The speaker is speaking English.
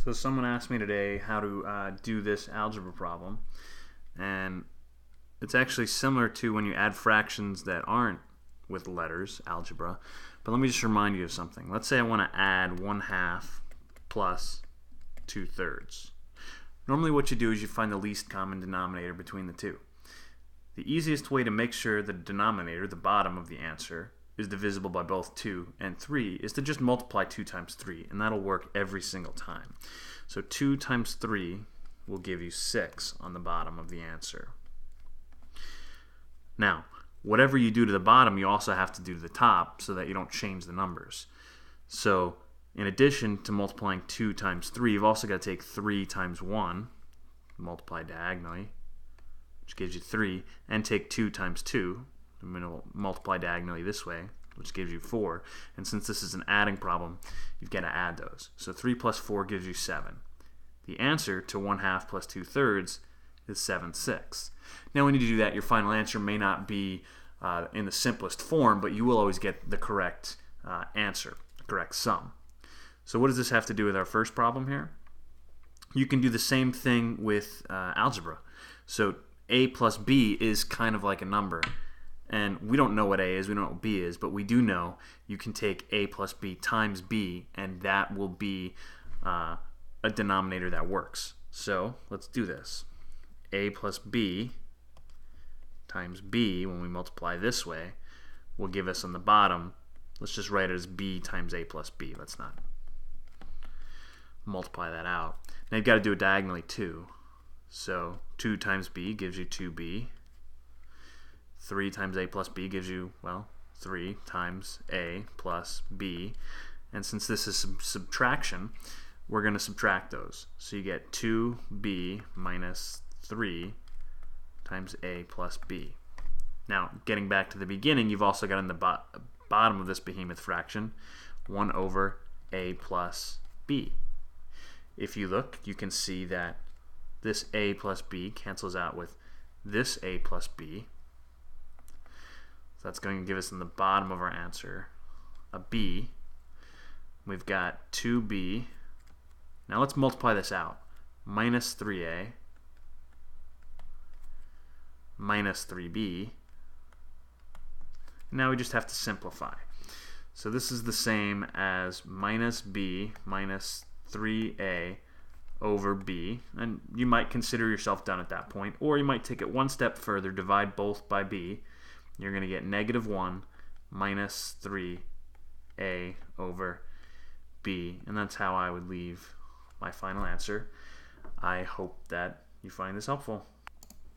So someone asked me today how to do this algebra problem, and it's actually similar to when you add fractions that aren't with letters, algebra. But let me just remind you of something. Let's say I want to add 1/2 plus 2/3. Normally what you do is you find the least common denominator between the two. The easiest way to make sure the denominator, the bottom of the answer, is divisible by both 2 and 3 is to just multiply 2 times 3, and that'll work every single time. So 2 times 3 will give you 6 on the bottom of the answer. Now, whatever you do to the bottom, you also have to do to the top so that you don't change the numbers. So in addition to multiplying 2 times 3, you've also got to take 3 times 1, multiply diagonally, which gives you 3, and take 2 times 2, I'm going to multiply diagonally this way, which gives you 4. And since this is an adding problem, you've got to add those. So 3 plus 4 gives you 7. The answer to 1/2 plus 2/3 is 7/6. Now when you do that, your final answer may not be in the simplest form, but you will always get the correct answer, the correct sum. So what does this have to do with our first problem here? You can do the same thing with algebra. So a plus b is kind of like a number. And we don't know what a is, we don't know what b is, but we do know you can take a plus b times b, and that will be a denominator that works. So let's do this. A plus b times b, when we multiply this way, will give us on the bottom, let's just write it as b times a plus b. Let's not multiply that out. Now you've got to do it diagonally too. So 2 times b gives you 2b. 3 times a plus b gives you, well, 3 times a plus b. And since this is subtraction, we're going to subtract those. So you get 2b minus 3 times a plus b. Now, getting back to the beginning, you've also got in the bottom of this behemoth fraction 1 over a plus b. If you look, you can see that this a plus b cancels out with this a plus b. That's going to give us in the bottom of our answer a b. We've got 2b. Now let's multiply this out. Minus 3a minus 3b. Now we just have to simplify. So this is the same as minus b minus 3a over b. And you might consider yourself done at that point, or you might take it one step further, divide both by b. You're going to get negative 1 minus 3a over b. And that's how I would leave my final answer. I hope that you find this helpful.